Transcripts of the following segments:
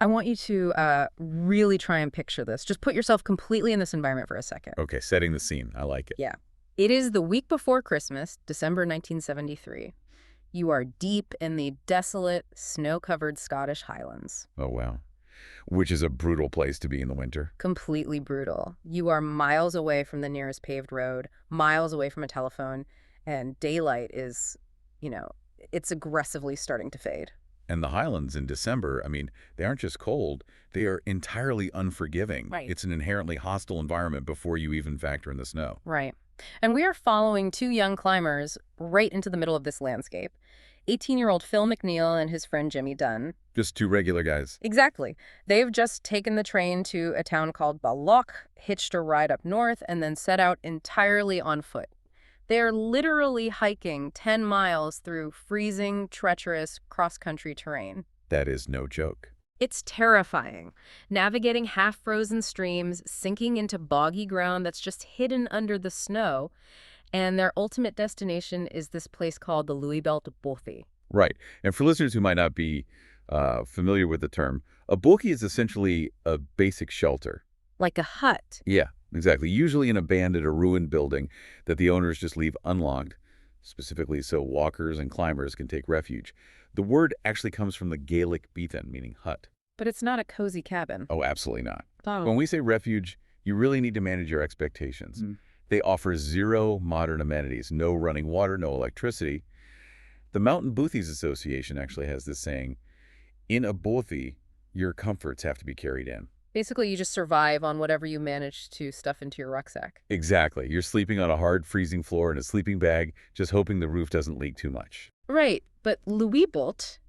I want you to really try and picture this. Just put yourself completely in this environment for a second. Okay, setting the scene. I like it. Yeah. It is the week before Christmas, December 1973. You are deep in the desolate, snow-covered Scottish Highlands. Oh, wow. Which is a brutal place to be in the winter. Completely brutal. You are miles away from the nearest paved road, miles away from a telephone, and daylight is, it's aggressively starting to fade. And the Highlands in December, I mean, they aren't just cold, they are entirely unforgiving. Right. It's an inherently hostile environment before you even factor in the snow. Right. And we are following two young climbers right into the middle of this landscape. 18-year-old Phil McNeil and his friend Jimmy Dunn. Just two regular guys. Exactly. They've just taken the train to a town called Balloch, hitched a ride up north, and then set out entirely on foot. They're literally hiking 10 miles through freezing, treacherous, cross-country terrain. That is no joke. It's terrifying. Navigating half-frozen streams, sinking into boggy ground that's just hidden under the snow, and their ultimate destination is this place called the Louisbelt Bothy. Right. And for listeners who might not be familiar with the term, a bothy is essentially a basic shelter. Like a hut. Yeah, exactly. Usually an abandoned or ruined building that the owners just leave unlocked, specifically so walkers and climbers can take refuge. The word actually comes from the Gaelic beathen, meaning hut. But it's not a cozy cabin. Oh, absolutely not. Oh. When we say refuge, you really need to manage your expectations. They offer zero modern amenities, no running water, no electricity. The Mountain Bothies Association actually has this saying, in a bothy, your comforts have to be carried in. Basically, you just survive on whatever you manage to stuff into your rucksack. Exactly. You're sleeping on a hard, freezing floor in a sleeping bag, just hoping the roof doesn't leak too much. Right, but Louisbelt,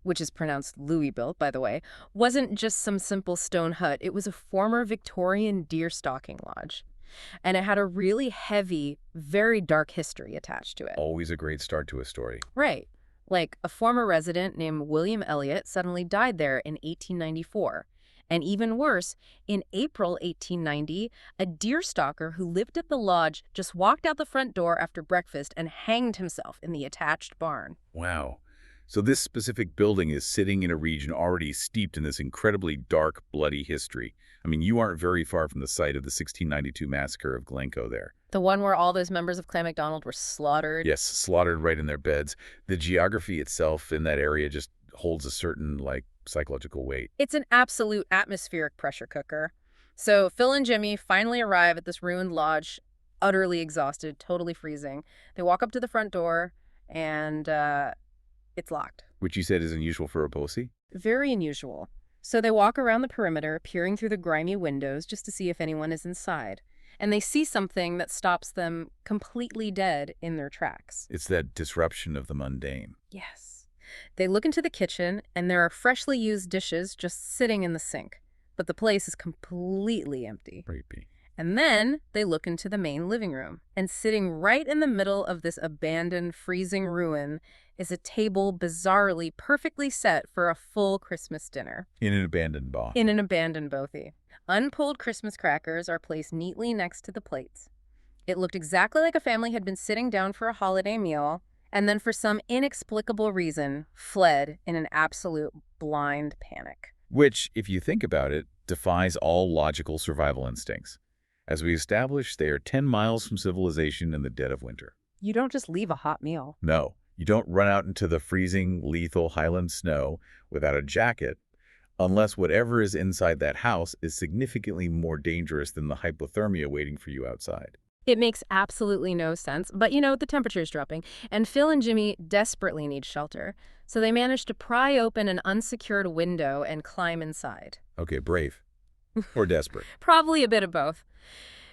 which is pronounced Louisville, by the way, wasn't just some simple stone hut. It was a former Victorian deer stalking lodge. And it had a really heavy, very dark history attached to it. Always a great start to a story. Right. Like a former resident named William Elliott suddenly died there in 1894. And even worse, in April 1890, a deer stalker who lived at the lodge just walked out the front door after breakfast and hanged himself in the attached barn. Wow. So this specific building is sitting in a region already steeped in this incredibly dark, bloody history. I mean, you aren't very far from the site of the 1692 massacre of Glencoe there. The one where all those members of Clan MacDonald were slaughtered? Yes, slaughtered right in their beds. The geography itself in that area just holds a certain, psychological weight. It's an absolute atmospheric pressure cooker. So Phil and Jimmy finally arrive at this ruined lodge, utterly exhausted, totally freezing. They walk up to the front door, and it's locked. Which you said is unusual for a bothy? Very unusual. So they walk around the perimeter, peering through the grimy windows just to see if anyone is inside. And they see something that stops them completely dead in their tracks. It's that disruption of the mundane. Yes. They look into the kitchen, and there are freshly used dishes just sitting in the sink. But the place is completely empty. Creepy. And then they look into the main living room. And sitting right in the middle of this abandoned, freezing ruin is a table bizarrely perfectly set for a full Christmas dinner. In an abandoned bar. In an abandoned bothy. Unpulled Christmas crackers are placed neatly next to the plates. It looked exactly like a family had been sitting down for a holiday meal, and then for some inexplicable reason, fled in an absolute blind panic. Which, if you think about it, defies all logical survival instincts. As we established, they are 10 miles from civilization in the dead of winter. You don't just leave a hot meal. No, you don't run out into the freezing, lethal Highland snow without a jacket, unless whatever is inside that house is significantly more dangerous than the hypothermia waiting for you outside. It makes absolutely no sense, but the temperature is dropping, and Phil and Jimmy desperately need shelter, so they manage to pry open an unsecured window and climb inside. Okay, brave. Or desperate. Probably a bit of both.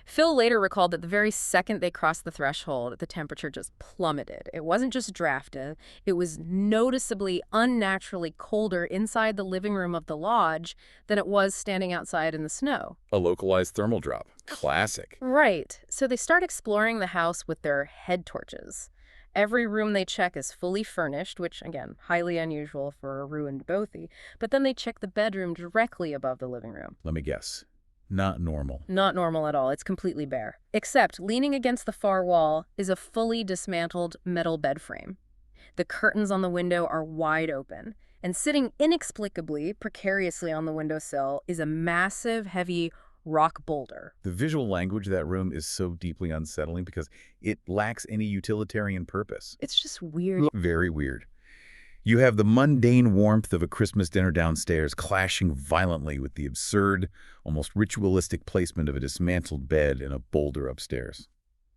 Phil later recalled that the very second they crossed the threshold, the temperature just plummeted. It wasn't just drafted, it was noticeably unnaturally colder inside the living room of the lodge than it was standing outside in the snow. A localized thermal drop. Classic. Right. So they start exploring the house with their head torches. Every room they check is fully furnished, which, again, highly unusual for a ruined bothy. But then they check the bedroom directly above the living room. Let me guess. Not normal. Not normal at all. It's completely bare. Except, leaning against the far wall is a fully dismantled metal bed frame. The curtains on the window are wide open, And sitting inexplicably, precariously on the windowsill is a massive, heavy rock boulder. The visual language of that room is so deeply unsettling because it lacks any utilitarian purpose. It's just weird. Very weird. You have the mundane warmth of a Christmas dinner downstairs clashing violently with the absurd, almost ritualistic placement of a dismantled bed and a boulder upstairs.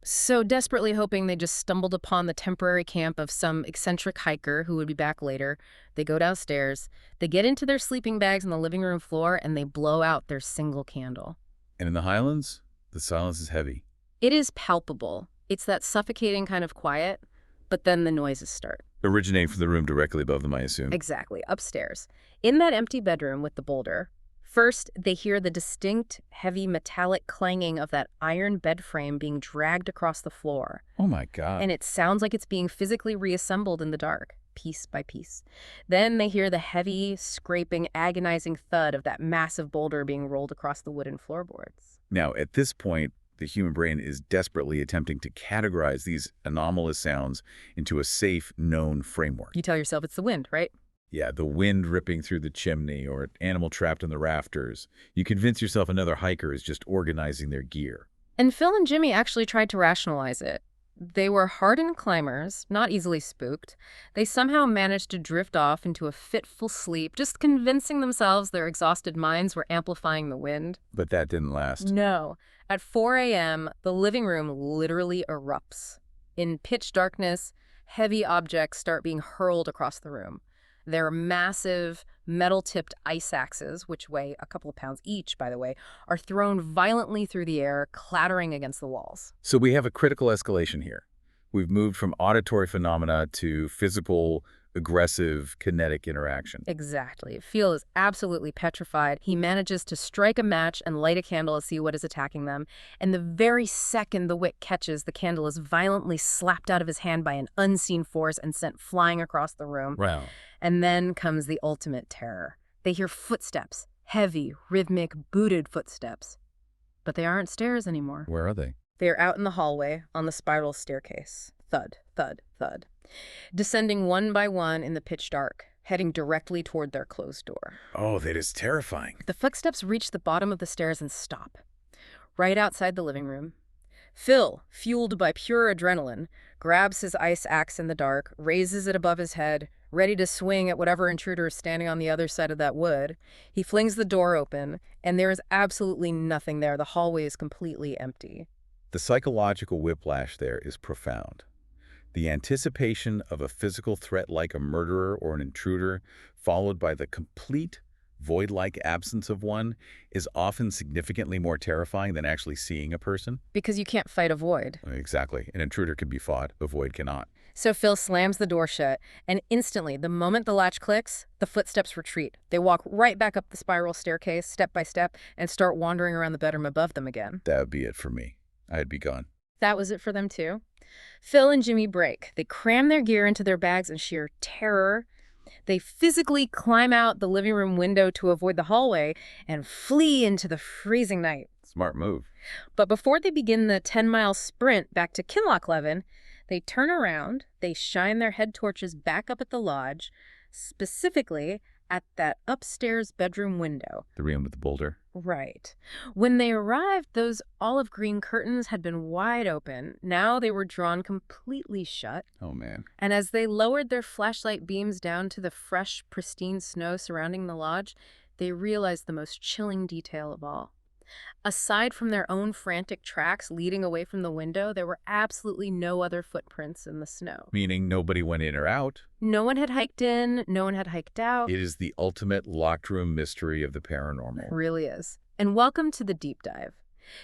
So desperately hoping they just stumbled upon the temporary camp of some eccentric hiker who would be back later, they go downstairs, they get into their sleeping bags on the living room floor, and they blow out their single candle. And in the Highlands, the silence is heavy. It is palpable. It's that suffocating kind of quiet, but then the noises start. Originating from the room directly above them, I assume. Exactly, upstairs. In that empty bedroom with the boulder, first they hear the distinct, heavy metallic clanging of that iron bed frame being dragged across the floor. Oh my God. And it sounds like it's being physically reassembled in the dark, piece by piece. Then they hear the heavy, scraping, agonizing thud of that massive boulder being rolled across the wooden floorboards. Now, at this point, the human brain is desperately attempting to categorize these anomalous sounds into a safe, known framework. You tell yourself it's the wind, right? Yeah, the wind ripping through the chimney or an animal trapped in the rafters. You convince yourself another hiker is just organizing their gear. And Phil and Jimmy actually tried to rationalize it. They were hardened climbers, not easily spooked. They somehow managed to drift off into a fitful sleep, just convincing themselves their exhausted minds were amplifying the wind. But that didn't last. No. At 4 a.m., the living room literally erupts. In pitch darkness, heavy objects start being hurled across the room. Their massive, metal-tipped ice axes, which weigh a couple of pounds each, by the way, are thrown violently through the air, clattering against the walls. So we have a critical escalation here. We've moved from auditory phenomena to physical, aggressive, kinetic interaction. Exactly. Phil is absolutely petrified. He manages to strike a match and light a candle to see what is attacking them. And the very second the wick catches, the candle is violently slapped out of his hand by an unseen force and sent flying across the room. Wow. And then comes the ultimate terror. They hear footsteps, heavy, rhythmic, booted footsteps. But they aren't stairs anymore. Where are they? They are out in the hallway on the spiral staircase. Thud, thud, thud. Descending one by one in the pitch dark, heading directly toward their closed door. Oh, that is terrifying. The footsteps reach the bottom of the stairs and stop. Right outside the living room. Phil, fueled by pure adrenaline, grabs his ice axe in the dark, raises it above his head, ready to swing at whatever intruder is standing on the other side of that wood. He flings the door open, and there is absolutely nothing there. The hallway is completely empty. The psychological whiplash there is profound. The anticipation of a physical threat like a murderer or an intruder, followed by the complete void-like absence of one, is often significantly more terrifying than actually seeing a person. Because you can't fight a void. Exactly. An intruder can be fought, a void cannot. So Phil slams the door shut, and instantly, the moment the latch clicks, the footsteps retreat. They walk right back up the spiral staircase, step by step, and start wandering around the bedroom above them again. That would be it for me. I'd be gone. That was it for them, too. Phil and Jimmy break. They cram their gear into their bags in sheer terror. They physically climb out the living room window to avoid the hallway and flee into the freezing night. Smart move. But before they begin the 10-mile sprint back to Kinlochleven, they turn around, they shine their head torches back up at the lodge, specifically at that upstairs bedroom window. The room with the boulder. Right. When they arrived, those olive green curtains had been wide open. Now they were drawn completely shut. Oh, man. And as they lowered their flashlight beams down to the fresh, pristine snow surrounding the lodge, they realized the most chilling detail of all. Aside from their own frantic tracks leading away from the window, there were absolutely no other footprints in the snow. Meaning nobody went in or out. No one had hiked in, no one had hiked out. It is the ultimate locked room mystery of the paranormal. It really is. And welcome to the deep dive.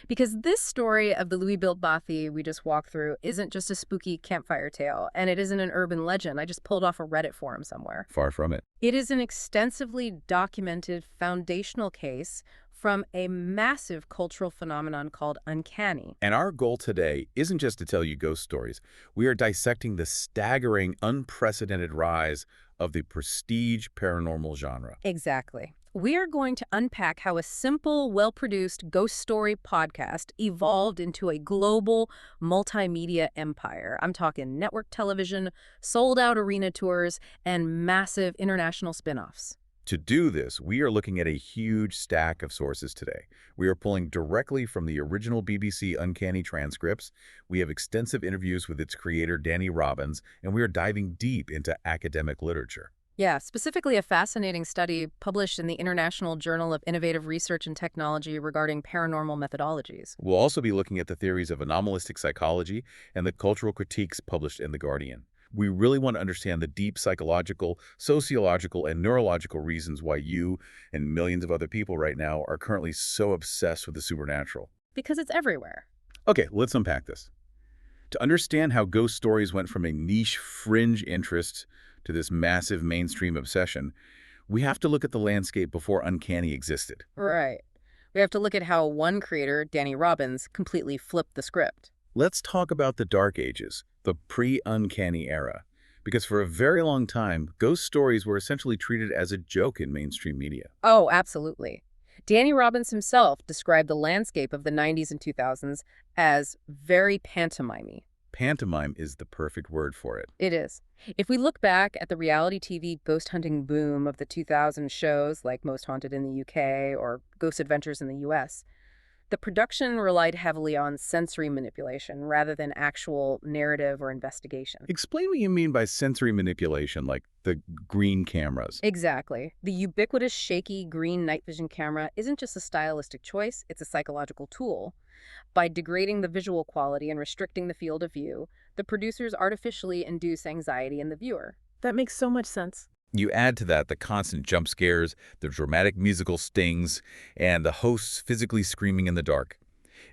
Because this story of the Louisville Bothy we just walked through isn't just a spooky campfire tale, and it isn't an urban legend I just pulled off a Reddit forum somewhere. Far from it. It is an extensively documented foundational case from a massive cultural phenomenon called uncanny. And our goal today isn't just to tell you ghost stories. We are dissecting the staggering, unprecedented rise of the prestige paranormal genre. Exactly. We are going to unpack how a simple, well-produced ghost story podcast evolved into a global multimedia empire. I'm talking network television, sold-out arena tours, and massive international spin-offs. To do this, we are looking at a huge stack of sources today. We are pulling directly from the original BBC Uncanny transcripts. We have extensive interviews with its creator, Danny Robbins, and we are diving deep into academic literature. Yeah, specifically a fascinating study published in the International Journal of Innovative Research and Technology regarding paranormal methodologies. We'll also be looking at the theories of anomalistic psychology and the cultural critiques published in The Guardian. We really want to understand the deep psychological, sociological, and neurological reasons why you and millions of other people right now are currently so obsessed with the supernatural. Because it's everywhere. Okay, let's unpack this. To understand how ghost stories went from a niche fringe interest to this massive mainstream obsession, we have to look at the landscape before Uncanny existed. Right. We have to look at how one creator, Danny Robbins, completely flipped the script. Let's talk about the Dark Ages, the pre-Uncanny era, because for a very long time, ghost stories were essentially treated as a joke in mainstream media. Oh, absolutely. Danny Robbins himself described the landscape of the 90s and 2000s as very pantomime-y. Pantomime is the perfect word for it. It is. If we look back at the reality TV ghost hunting boom of the 2000 shows like Most Haunted in the UK or Ghost Adventures in the US, the production relied heavily on sensory manipulation rather than actual narrative or investigation. Explain what you mean by sensory manipulation, like the green cameras. Exactly. The ubiquitous shaky green night vision camera isn't just a stylistic choice, it's a psychological tool. By degrading the visual quality and restricting the field of view, the producers artificially induce anxiety in the viewer. That makes so much sense. You add to that the constant jump scares, the dramatic musical stings, and the hosts physically screaming in the dark.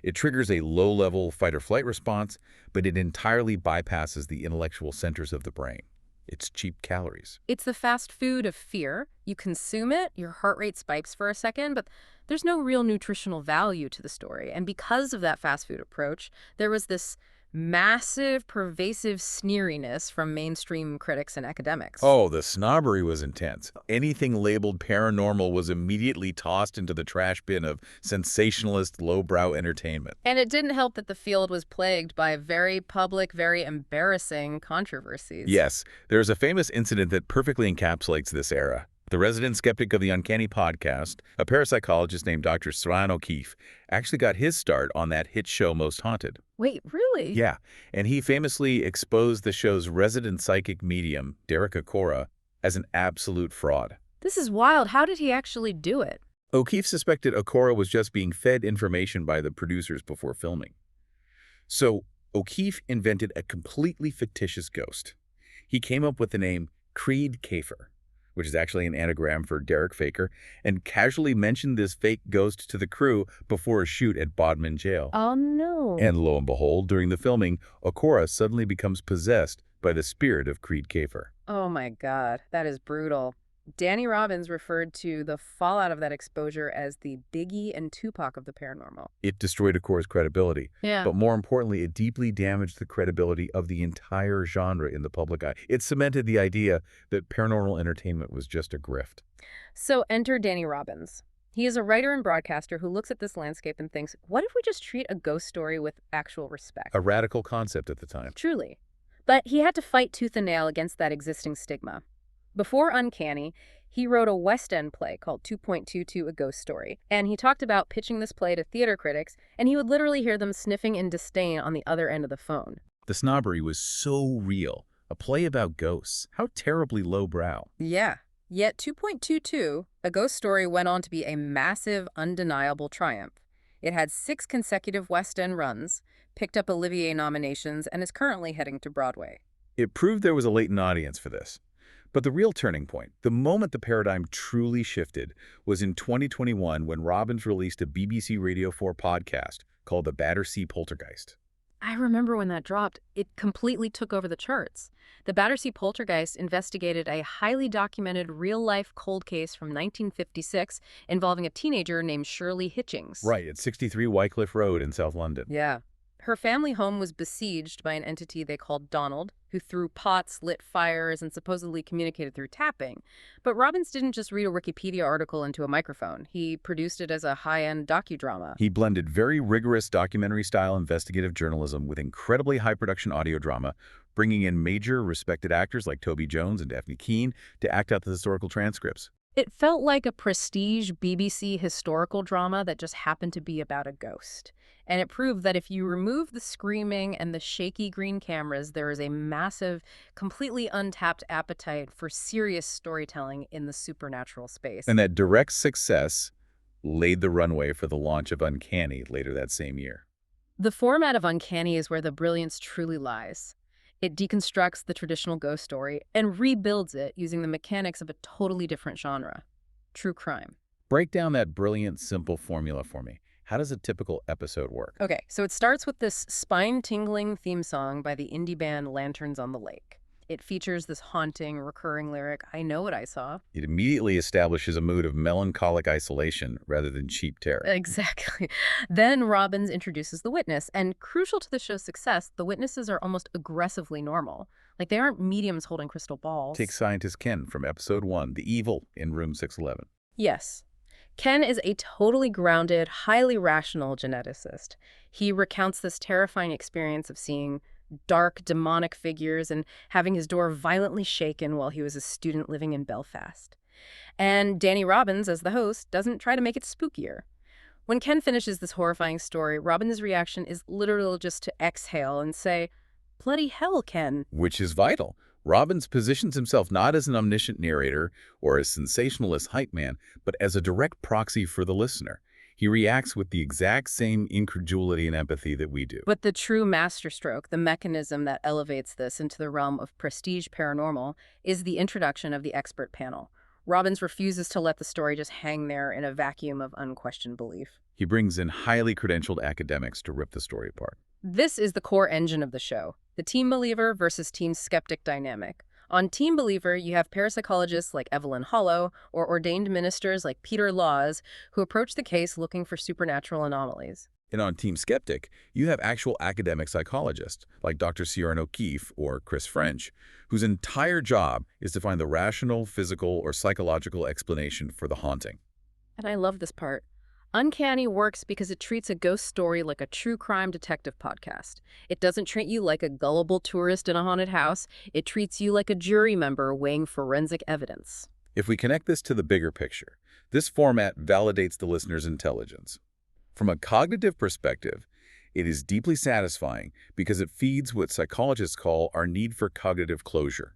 It triggers a low-level fight-or-flight response, but it entirely bypasses the intellectual centers of the brain. It's cheap calories. It's the fast food of fear. You consume it, your heart rate spikes for a second, but there's no real nutritional value to the story. And because of that fast food approach, there was this massive, pervasive sneeriness from mainstream critics and academics. Oh, the snobbery was intense. Anything labeled paranormal was immediately tossed into the trash bin of sensationalist, lowbrow entertainment. And it didn't help that the field was plagued by very public, very embarrassing controversies. Yes, there's a famous incident that perfectly encapsulates this era. The resident skeptic of the Uncanny podcast, a parapsychologist named Dr. Sran O'Keefe, actually got his start on that hit show Most Haunted. Wait, really? Yeah, and he famously exposed the show's resident psychic medium, Derek Acorah, as an absolute fraud. This is wild. How did he actually do it? O'Keefe suspected Acorah was just being fed information by the producers before filming. So O'Keefe invented a completely fictitious ghost. He came up with the name Creed Kafer, which is actually an anagram for Derek Faker, and casually mentioned this fake ghost to the crew before a shoot at Bodmin Jail. Oh, no. And lo and behold, during the filming, Acorah suddenly becomes possessed by the spirit of Creed Kafer. Oh, my God. That is brutal. Danny Robbins referred to the fallout of that exposure as the Biggie and Tupac of the paranormal. It destroyed Acorah's credibility. Yeah. But more importantly, it deeply damaged the credibility of the entire genre in the public eye. It cemented the idea that paranormal entertainment was just a grift. So enter Danny Robbins. He is a writer and broadcaster who looks at this landscape and thinks, what if we just treat a ghost story with actual respect? A radical concept at the time. Truly. But he had to fight tooth and nail against that existing stigma. Before Uncanny, he wrote a West End play called 2.22 A Ghost Story, and he talked about pitching this play to theater critics, and he would literally hear them sniffing in disdain on the other end of the phone. The snobbery was so real. A play about ghosts. How terribly lowbrow. Yeah. Yet 2.22, A Ghost Story went on to be a massive, undeniable triumph. It had 6 consecutive West End runs, picked up Olivier nominations, and is currently heading to Broadway. It proved there was a latent audience for this. But the real turning point, the moment the paradigm truly shifted, was in 2021 when Robbins released a BBC Radio 4 podcast called The Battersea Poltergeist. I remember when that dropped, it completely took over the charts. The Battersea Poltergeist investigated a highly documented real-life cold case from 1956 involving a teenager named Shirley Hitchings. Right, at 63 Wycliffe Road in South London. Yeah. Her family home was besieged by an entity they called Donald, who threw pots, lit fires, and supposedly communicated through tapping. But Robbins didn't just read a Wikipedia article into a microphone. He produced it as a high-end docudrama. He blended very rigorous documentary-style investigative journalism with incredibly high-production audio drama, bringing in major, respected actors like Toby Jones and Daphne Keane to act out the historical transcripts. It felt like a prestige BBC historical drama that just happened to be about a ghost. And it proved that if you remove the screaming and the shaky green cameras, there is a massive, completely untapped appetite for serious storytelling in the supernatural space. And that direct success laid the runway for the launch of Uncanny later that same year. The format of Uncanny is where the brilliance truly lies. It deconstructs the traditional ghost story and rebuilds it using the mechanics of a totally different genre, true crime. Break down that brilliant, simple formula for me. How does a typical episode work? Okay, so it starts with this spine-tingling theme song by the indie band Lanterns on the Lake. It features this haunting, recurring lyric, "I know what I saw." It immediately establishes a mood of melancholic isolation rather than cheap terror. Exactly. Then Robbins introduces the witness, and crucial to the show's success, the witnesses are almost aggressively normal. Like, they aren't mediums holding crystal balls. Take scientist Ken from episode 1, The Evil in Room 611. Yes. Ken is a totally grounded, highly rational geneticist. He recounts this terrifying experience of seeing dark, demonic figures and having his door violently shaken while he was a student living in Belfast. And Danny Robbins, as the host, doesn't try to make it spookier. When Ken finishes this horrifying story, Robbins' reaction is literally just to exhale and say, "Bloody hell, Ken." Which is vital. Robbins positions himself not as an omniscient narrator or a sensationalist hype man, but as a direct proxy for the listener. He reacts with the exact same incredulity and empathy that we do. But the true masterstroke, the mechanism that elevates this into the realm of prestige paranormal, is the introduction of the expert panel. Robbins refuses to let the story just hang there in a vacuum of unquestioned belief. He brings in highly credentialed academics to rip the story apart. This is the core engine of the show, the team believer versus team skeptic dynamic. On Team Believer, you have parapsychologists like Evelyn Hollow or ordained ministers like Peter Laws who approach the case looking for supernatural anomalies. And on Team Skeptic, you have actual academic psychologists like Dr. Ciaran O'Keefe or Chris French, whose entire job is to find the rational, physical, or psychological explanation for the haunting. And I love this part. Uncanny works because it treats a ghost story like a true crime detective podcast. It doesn't treat you like a gullible tourist in a haunted house. It treats you like a jury member weighing forensic evidence. If we connect this to the bigger picture, this format validates the listener's intelligence. From a cognitive perspective, it is deeply satisfying because it feeds what psychologists call our need for cognitive closure,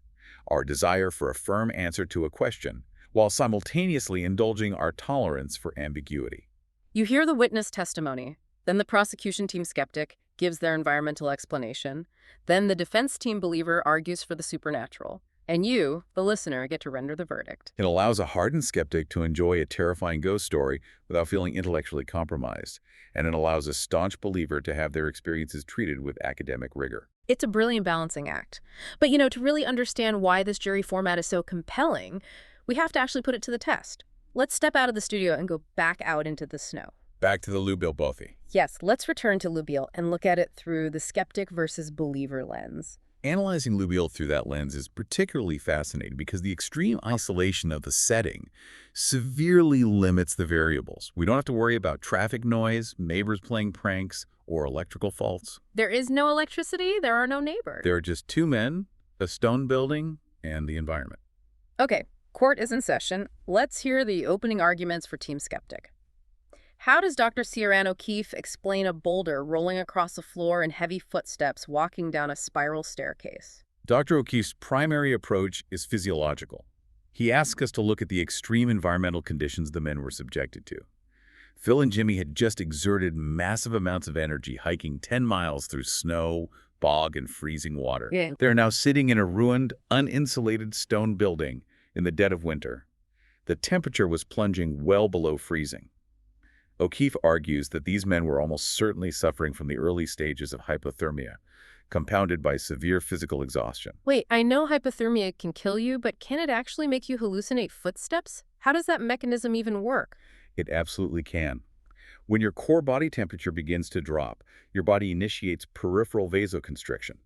our desire for a firm answer to a question, while simultaneously indulging our tolerance for ambiguity. You hear the witness testimony, then the prosecution team skeptic gives their environmental explanation, then the defense team believer argues for the supernatural, and you, the listener, get to render the verdict. It allows a hardened skeptic to enjoy a terrifying ghost story without feeling intellectually compromised, and it allows a staunch believer to have their experiences treated with academic rigor. It's a brilliant balancing act. But, to really understand why this jury format is so compelling, we have to actually put it to the test. Let's step out of the studio and go back out into the snow. Back to the Lubille Bothy. Yes, let's return to Lubille and look at it through the skeptic versus believer lens. Analyzing Lubille through that lens is particularly fascinating because the extreme isolation of the setting severely limits the variables. We don't have to worry about traffic noise, neighbors playing pranks, or electrical faults. There is no electricity, there are no neighbors. There are just two men, a stone building, and the environment. Okay, court is in session. Let's hear the opening arguments for Team Skeptic. How does Dr. Ciaran O'Keefe explain a boulder rolling across the floor and heavy footsteps walking down a spiral staircase? Dr. O'Keefe's primary approach is physiological. He asks us to look at the extreme environmental conditions the men were subjected to. Phil and Jimmy had just exerted massive amounts of energy hiking 10 miles through snow, bog, and freezing water. They're now sitting in a ruined, uninsulated stone building in the dead of winter. The temperature was plunging well below freezing. O'Keefe argues that these men were almost certainly suffering from the early stages of hypothermia, compounded by severe physical exhaustion. Wait, I know hypothermia can kill you, but can it actually make you hallucinate footsteps? How does that mechanism even work? It absolutely can. When your core body temperature begins to drop, your body initiates peripheral vasoconstriction.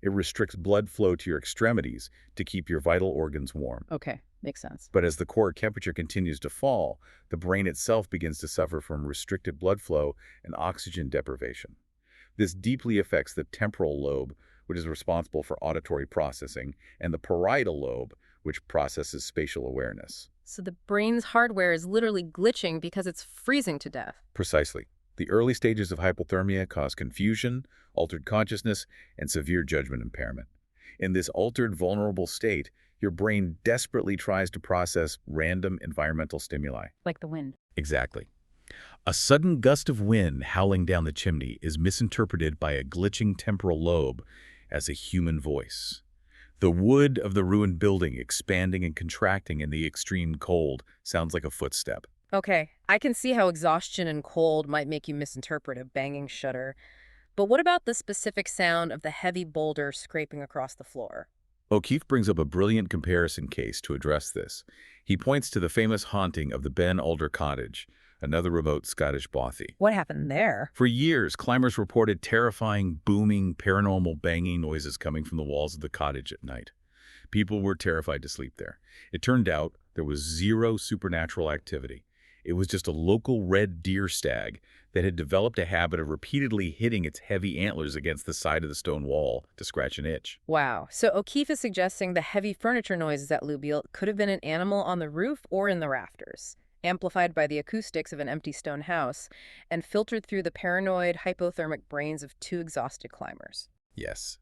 It restricts blood flow to your extremities to keep your vital organs warm. Okay, makes sense. But as the core temperature continues to fall, the brain itself begins to suffer from restricted blood flow and oxygen deprivation. This deeply affects the temporal lobe, which is responsible for auditory processing, and the parietal lobe, which processes spatial awareness. So the brain's hardware is literally glitching because it's freezing to death. Precisely. The early stages of hypothermia cause confusion, altered consciousness, and severe judgment impairment. In this altered, vulnerable state, your brain desperately tries to process random environmental stimuli. Like the wind. Exactly. A sudden gust of wind howling down the chimney is misinterpreted by a glitching temporal lobe as a human voice. The wood of the ruined building expanding and contracting in the extreme cold sounds like a footstep. Okay, I can see how exhaustion and cold might make you misinterpret a banging shutter. But what about the specific sound of the heavy boulder scraping across the floor? O'Keefe brings up a brilliant comparison case to address this. He points to the famous haunting of the Ben Alder Cottage, another remote Scottish bothy. What happened there? For years, climbers reported terrifying, booming, paranormal banging noises coming from the walls of the cottage at night. People were terrified to sleep there. It turned out there was zero supernatural activity. It was just a local red deer stag that had developed a habit of repeatedly hitting its heavy antlers against the side of the stone wall to scratch an itch. Wow. So O'Keefe is suggesting the heavy furniture noises at Louisville could have been an animal on the roof or in the rafters, amplified by the acoustics of an empty stone house and filtered through the paranoid, hypothermic brains of two exhausted climbers. Yes.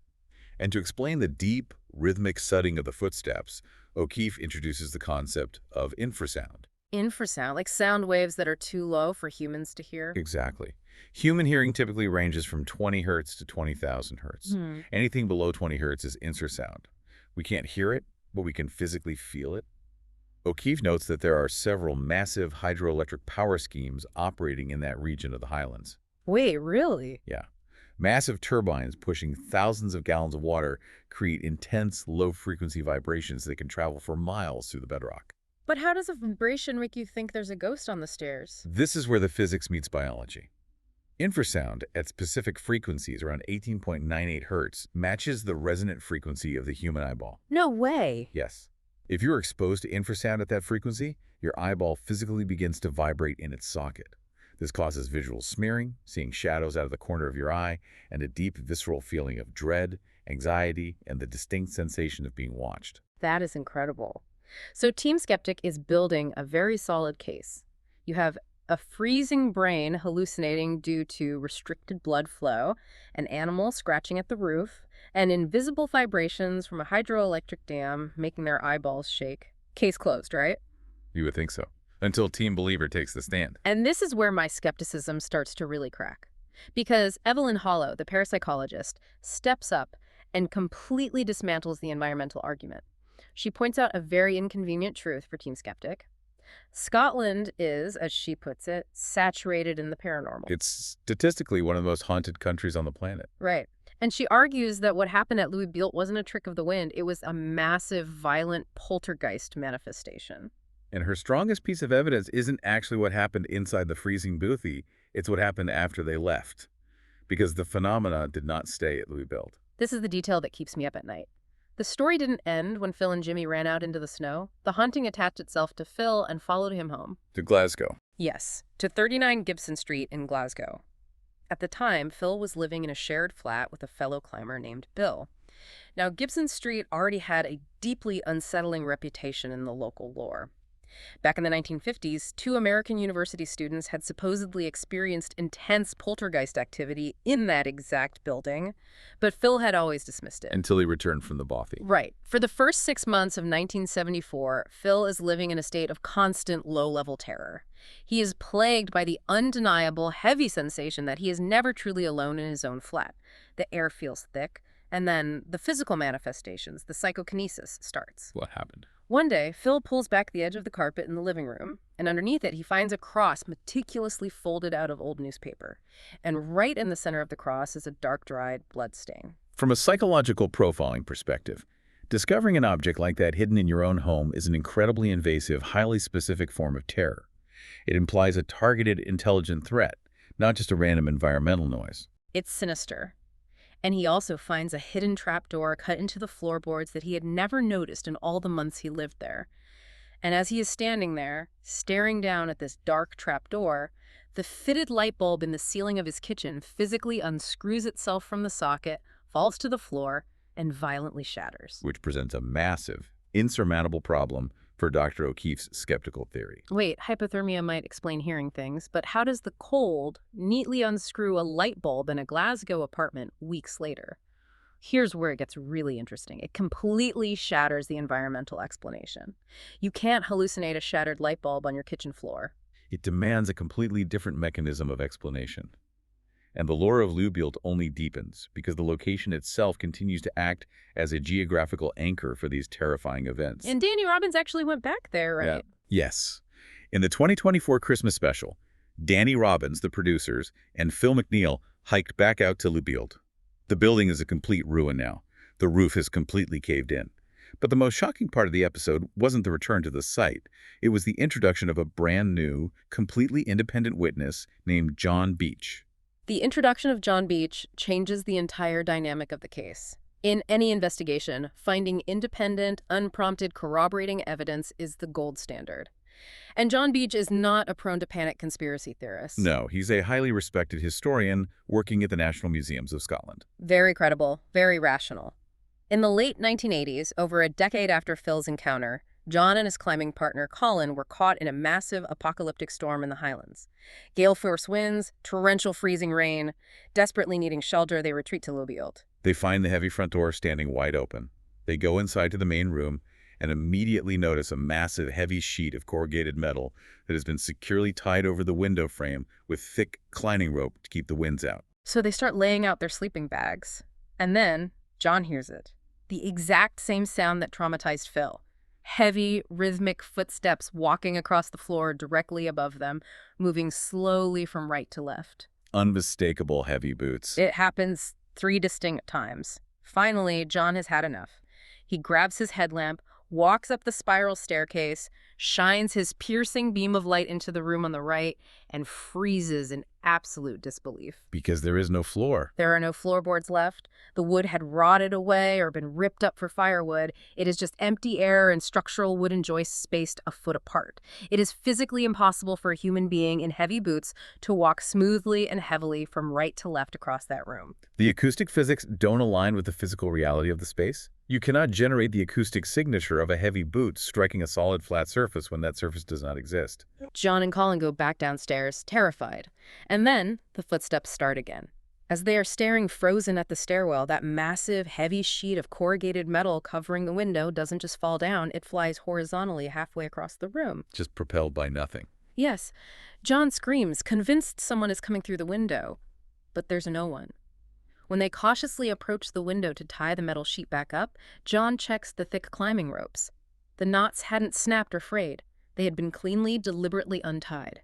And to explain the deep, rhythmic thudding of the footsteps, O'Keefe introduces the concept of infrasound. Infrasound, like sound waves that are too low for humans to hear? Exactly. Human hearing typically ranges from 20 hertz to 20,000 hertz. Anything below 20 hertz is infrasound. We can't hear it, but we can physically feel it. O'Keefe notes that there are several massive hydroelectric power schemes operating in that region of the highlands. Wait, really? Yeah. Massive turbines pushing thousands of gallons of water create intense, low-frequency vibrations that can travel for miles through the bedrock. But how does a vibration make you think there's a ghost on the stairs? This is where the physics meets biology. Infrasound at specific frequencies around 18.98 hertz matches the resonant frequency of the human eyeball. No way. Yes. If you're exposed to infrasound at that frequency, your eyeball physically begins to vibrate in its socket. This causes visual smearing, seeing shadows out of the corner of your eye, and a deep visceral feeling of dread, anxiety, and the distinct sensation of being watched. That is incredible. So Team Skeptic is building a very solid case. You have a freezing brain hallucinating due to restricted blood flow, an animal scratching at the roof, and invisible vibrations from a hydroelectric dam making their eyeballs shake. Case closed, right? You would think so. Until Team Believer takes the stand. And this is where my skepticism starts to really crack. Because Evelyn Hollow, the parapsychologist, steps up and completely dismantles the environmental argument. She points out a very inconvenient truth for Team Skeptic. Scotland is, as she puts it, saturated in the paranormal. It's statistically one of the most haunted countries on the planet. Right. And she argues that what happened at Louisville wasn't a trick of the wind. It was a massive, violent poltergeist manifestation. And her strongest piece of evidence isn't actually what happened inside the freezing boothie. It's what happened after they left. Because the phenomena did not stay at Louisville. This is the detail that keeps me up at night. The story didn't end when Phil and Jimmy ran out into the snow. The haunting attached itself to Phil and followed him home. To Glasgow. Yes, to 39 Gibson Street in Glasgow. At the time, Phil was living in a shared flat with a fellow climber named Bill. Now, Gibson Street already had a deeply unsettling reputation in the local lore. Back in the 1950s, two American university students had supposedly experienced intense poltergeist activity in that exact building, but Phil had always dismissed it. Until he returned from the bothy. Right. For the first 6 months of 1974, Phil is living in a state of constant low-level terror. He is plagued by the undeniable, heavy sensation that he is never truly alone in his own flat. The air feels thick, and then the physical manifestations, the psychokinesis, starts. What happened? One day, Phil pulls back the edge of the carpet in the living room, and underneath it, he finds a cross meticulously folded out of old newspaper. And right in the center of the cross is a dark, dried blood stain. From a psychological profiling perspective, discovering an object like that hidden in your own home is an incredibly invasive, highly specific form of terror. It implies a targeted intelligent threat, not just a random environmental noise. It's sinister. And he also finds a hidden trapdoor cut into the floorboards that he had never noticed in all the months he lived there. And as he is standing there, staring down at this dark trapdoor, the fitted light bulb in the ceiling of his kitchen physically unscrews itself from the socket, falls to the floor, and violently shatters. Which presents a massive, insurmountable problem for Dr. O'Keefe's skeptical theory. Wait, hypothermia might explain hearing things, but how does the cold neatly unscrew a light bulb in a Glasgow apartment weeks later? Here's where it gets really interesting. It completely shatters the environmental explanation. You can't hallucinate a shattered light bulb on your kitchen floor. It demands a completely different mechanism of explanation. And the lore of Lubeelt only deepens because the location itself continues to act as a geographical anchor for these terrifying events. And Danny Robbins actually went back there, right? Yeah. Yes. In the 2024 Christmas special, Danny Robbins, the producers, and Phil McNeil hiked back out to Lubeelt. The building is a complete ruin now. The roof has completely caved in. But the most shocking part of the episode wasn't the return to the site. It was the introduction of a brand new, completely independent witness named John Beach. The introduction of John Beach changes the entire dynamic of the case. In any investigation, finding independent, unprompted corroborating evidence is the gold standard. And John Beach is not a prone-to-panic conspiracy theorist. No, he's a highly respected historian working at the National Museums of Scotland. Very credible, very rational. In the late 1980s, over a decade after Phil's encounter, John and his climbing partner Colin were caught in a massive apocalyptic storm in the Highlands. Gale force winds, torrential freezing rain. Desperately needing shelter, they retreat to Lubeelt. They find the heavy front door standing wide open. They go inside to the main room and immediately notice a massive heavy sheet of corrugated metal that has been securely tied over the window frame with thick climbing rope to keep the winds out. So they start laying out their sleeping bags. And then John hears it. The exact same sound that traumatized Phil. Heavy, rhythmic footsteps walking across the floor directly above them, moving slowly from right to left. Unmistakable heavy boots. It happens 3 distinct times. Finally, John has had enough. He grabs his headlamp, walks up the spiral staircase, shines his piercing beam of light into the room on the right, and freezes in absolute disbelief. Because there is no floor. There are no floorboards left. The wood had rotted away or been ripped up for firewood. It is just empty air and structural wooden joists spaced a foot apart. It is physically impossible for a human being in heavy boots to walk smoothly and heavily from right to left across that room. The acoustic physics don't align with the physical reality of the space. You cannot generate the acoustic signature of a heavy boot striking a solid flat surface when that surface does not exist. John and Colin go back downstairs, terrified. And then the footsteps start again. As they are staring frozen at the stairwell, that massive, heavy sheet of corrugated metal covering the window doesn't just fall down, it flies horizontally halfway across the room. Just propelled by nothing. Yes. John screams, convinced someone is coming through the window. But there's no one. When they cautiously approach the window to tie the metal sheet back up, John checks the thick climbing ropes. The knots hadn't snapped or frayed. They had been cleanly, deliberately untied.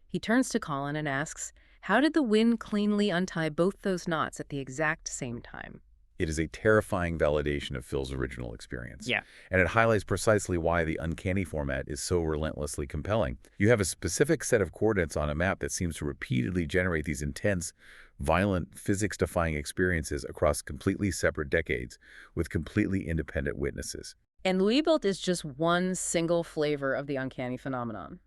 He turns to Colin and asks, how did the wind cleanly untie both those knots at the exact same time? It is a terrifying validation of Phil's original experience. Yeah. And it highlights precisely why the uncanny format is so relentlessly compelling. You have a specific set of coordinates on a map that seems to repeatedly generate these intense, violent, physics-defying experiences across completely separate decades with completely independent witnesses. And Lubeelt is just one single flavor of the uncanny phenomenon.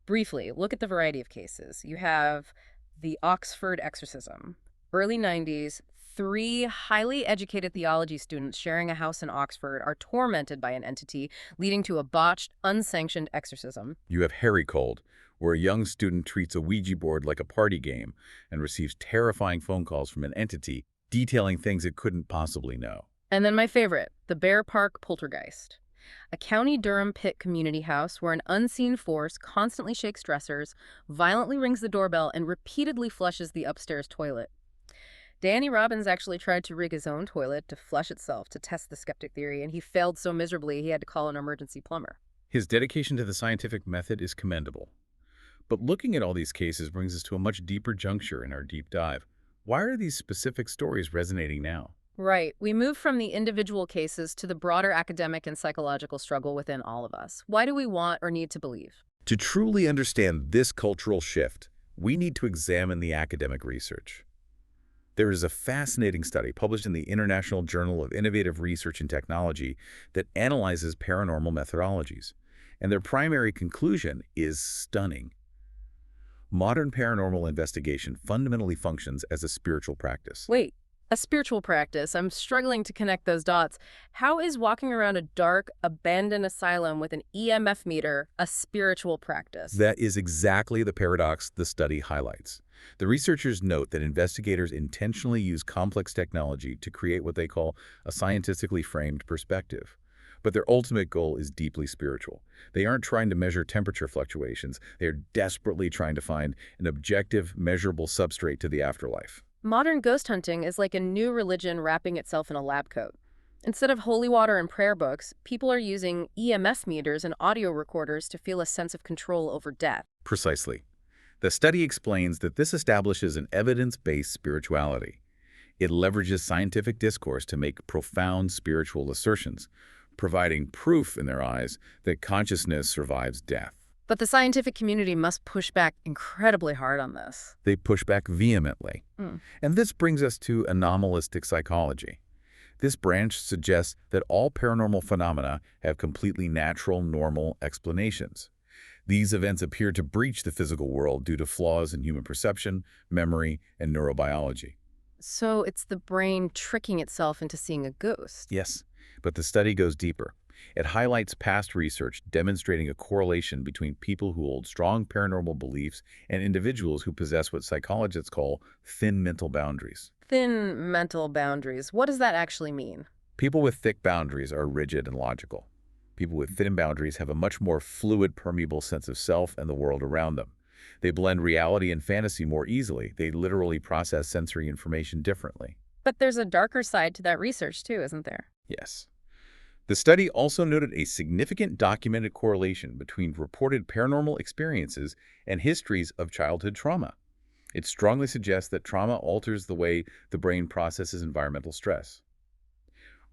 Briefly, look at the variety of cases. You have the Oxford exorcism. Early 90s, 3 highly educated theology students sharing a house in Oxford are tormented by an entity, leading to a botched, unsanctioned exorcism. You have Harry Cold, where a young student treats a Ouija board like a party game and receives terrifying phone calls from an entity detailing things it couldn't possibly know. And then my favorite, the Bear Park poltergeist. A County Durham pit community house where an unseen force constantly shakes dressers, violently rings the doorbell, and repeatedly flushes the upstairs toilet. Danny Robbins actually tried to rig his own toilet to flush itself to test the skeptic theory, and he failed so miserably he had to call an emergency plumber. His dedication to the scientific method is commendable. But looking at all these cases brings us to a much deeper juncture in our deep dive. Why are these specific stories resonating now? Right. We move from the individual cases to the broader academic and psychological struggle within all of us. Why do we want or need to believe? To truly understand this cultural shift, we need to examine the academic research. There is a fascinating study published in the International Journal of Innovative Research and Technology that analyzes paranormal methodologies, and their primary conclusion is stunning. Modern paranormal investigation fundamentally functions as a spiritual practice. Wait, a spiritual practice. I'm struggling to connect those dots. How is walking around a dark, abandoned asylum with an EMF meter a spiritual practice? That is exactly the paradox the study highlights. The researchers note that investigators intentionally use complex technology to create what they call a scientifically framed perspective. But their ultimate goal is deeply spiritual. They aren't trying to measure temperature fluctuations. They are desperately trying to find an objective, measurable substrate to the afterlife. Modern ghost hunting is like a new religion wrapping itself in a lab coat. Instead of holy water and prayer books, people are using EMF meters and audio recorders to feel a sense of control over death. Precisely. The study explains that this establishes an evidence-based spirituality. It leverages scientific discourse to make profound spiritual assertions, providing proof in their eyes that consciousness survives death. But the scientific community must push back incredibly hard on this. They push back vehemently. And this brings us to anomalistic psychology. This branch suggests that all paranormal phenomena have completely natural, normal explanations. These events appear to breach the physical world due to flaws in human perception, memory, and neurobiology. So it's the brain tricking itself into seeing a ghost. Yes, but the study goes deeper. It highlights past research demonstrating a correlation between people who hold strong paranormal beliefs and individuals who possess what psychologists call thin mental boundaries. Thin mental boundaries. What does that actually mean? People with thick boundaries are rigid and logical. People with thin boundaries have a much more fluid, permeable sense of self and the world around them. They blend reality and fantasy more easily. They literally process sensory information differently. But there's a darker side to that research too, isn't there? Yes. The study also noted a significant documented correlation between reported paranormal experiences and histories of childhood trauma. It strongly suggests that trauma alters the way the brain processes environmental stress.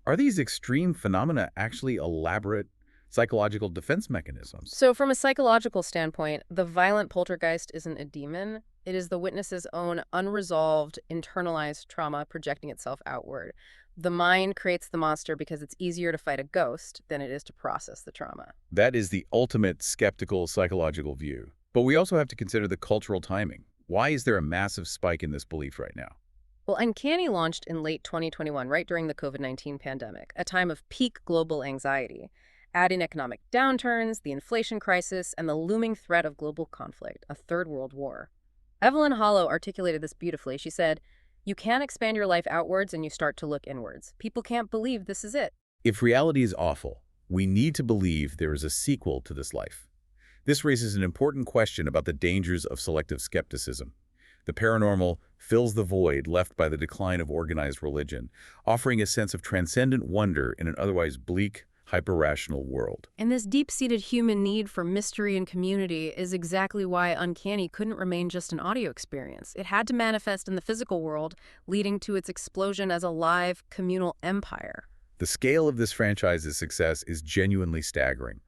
Are these extreme phenomena actually elaborate psychological defense mechanisms? So from a psychological standpoint, the violent poltergeist isn't a demon. It is the witness's own unresolved, internalized trauma projecting itself outward. The mind creates the monster because it's easier to fight a ghost than it is to process the trauma. That is the ultimate skeptical psychological view. But we also have to consider the cultural timing. Why is there a massive spike in this belief right now? Well, Uncanny launched in late 2021, right during the COVID-19 pandemic, a time of peak global anxiety. Add in economic downturns, the inflation crisis, and the looming threat of global conflict, a third world war. Evelyn Hollow articulated this beautifully. She said, "You can't expand your life outwards and you start to look inwards. People can't believe this is it." If reality is awful, we need to believe there is a sequel to this life. This raises an important question about the dangers of selective skepticism. The paranormal fills the void left by the decline of organized religion, offering a sense of transcendent wonder in an otherwise bleak, hyper-rational world. And this deep-seated human need for mystery and community is exactly why Uncanny couldn't remain just an audio experience. It had to manifest in the physical world, leading to its explosion as a live, communal empire. The scale of this franchise's success is genuinely staggering.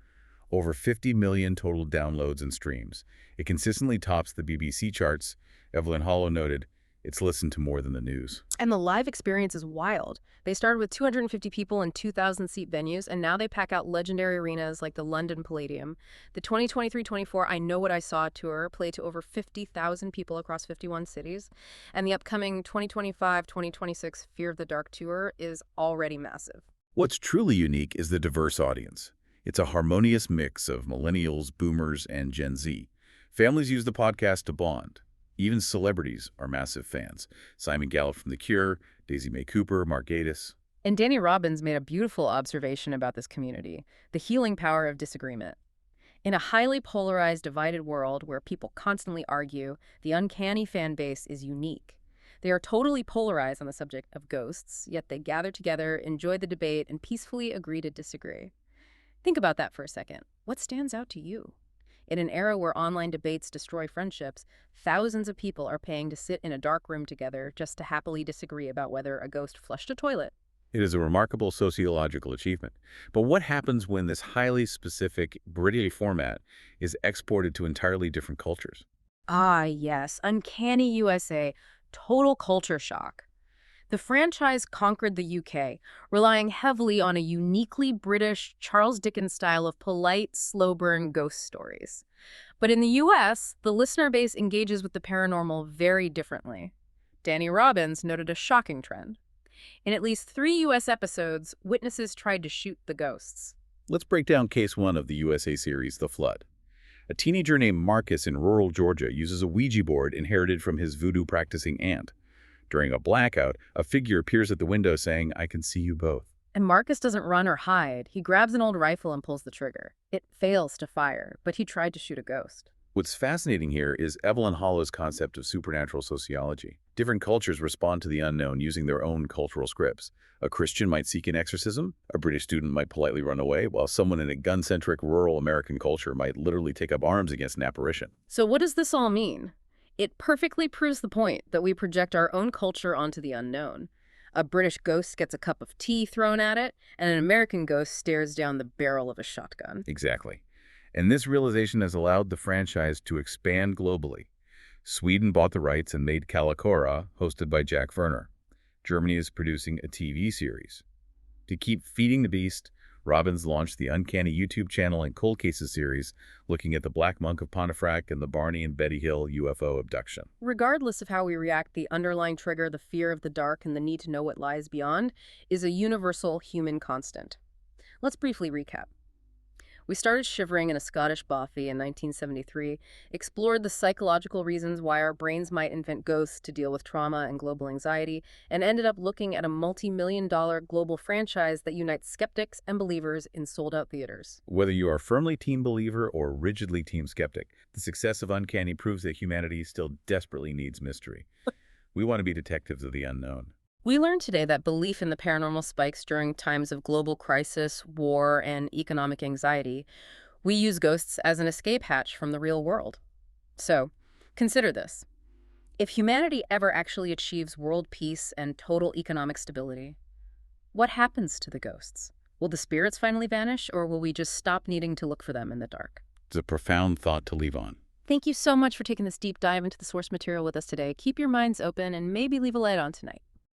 Over 50 million total downloads and streams. It consistently tops the BBC charts. Evelyn Hollow noted, "It's listened to more than the news." And the live experience is wild. They started with 250 people in 2,000-seat venues, and now they pack out legendary arenas like the London Palladium. The 2023-24 I Know What I Saw tour played to over 50,000 people across 51 cities, and the upcoming 2025-2026 Fear of the Dark tour is already massive. What's truly unique is the diverse audience. It's a harmonious mix of millennials, boomers, and Gen Z. Families use the podcast to bond. Even celebrities are massive fans. Simon Gallup from The Cure, Daisy May Cooper, Mark Gatiss. And Danny Robbins made a beautiful observation about this community, the healing power of disagreement. In a highly polarized, divided world where people constantly argue, the Uncanny fan base is unique. They are totally polarized on the subject of ghosts, yet they gather together, enjoy the debate, and peacefully agree to disagree. Think about that for a second. What stands out to you? In an era where online debates destroy friendships, thousands of people are paying to sit in a dark room together just to happily disagree about whether a ghost flushed a toilet. It is a remarkable sociological achievement. But what happens when this highly specific British format is exported to entirely different cultures? Ah, yes. Uncanny USA. Total culture shock. The franchise conquered the UK, relying heavily on a uniquely British Charles Dickens style of polite, slow-burn ghost stories. But in the US, the listener base engages with the paranormal very differently. Danny Robbins noted a shocking trend. In at least 3 US episodes, witnesses tried to shoot the ghosts. Let's break down case one of the USA series, The Flood. A teenager named Marcus in rural Georgia uses a Ouija board inherited from his voodoo-practicing aunt. During a blackout, a figure appears at the window saying, "I can see you both." And Marcus doesn't run or hide. He grabs an old rifle and pulls the trigger. It fails to fire, but he tried to shoot a ghost. What's fascinating here is Evelyn Hollow's concept of supernatural sociology. Different cultures respond to the unknown using their own cultural scripts. A Christian might seek an exorcism, a British student might politely run away, while someone in a gun-centric rural American culture might literally take up arms against an apparition. So what does this all mean? It perfectly proves the point that we project our own culture onto the unknown. A British ghost gets a cup of tea thrown at it, and an American ghost stares down the barrel of a shotgun. Exactly. And this realization has allowed the franchise to expand globally. Sweden bought the rights and made Kalikora, hosted by Jack Werner. Germany is producing a TV series. To keep feeding the beast, Robbins launched the Uncanny YouTube channel and Cold Cases series, looking at the Black Monk of Pontefract and the Barney and Betty Hill UFO abduction. Regardless of how we react, the underlying trigger, the fear of the dark and the need to know what lies beyond, is a universal human constant. Let's briefly recap. We started shivering in a Scottish bothy in 1973, explored the psychological reasons why our brains might invent ghosts to deal with trauma and global anxiety, and ended up looking at a multi-million-dollar global franchise that unites skeptics and believers in sold-out theaters. Whether you are firmly team believer or rigidly team skeptic, the success of Uncanny proves that humanity still desperately needs mystery. We want to be detectives of the unknown. We learned today that belief in the paranormal spikes during times of global crisis, war, and economic anxiety. We use ghosts as an escape hatch from the real world. So, consider this. If humanity ever actually achieves world peace and total economic stability, what happens to the ghosts? Will the spirits finally vanish, or will we just stop needing to look for them in the dark? It's a profound thought to leave on. Thank you so much for taking this deep dive into the source material with us today. Keep your minds open and maybe leave a light on tonight.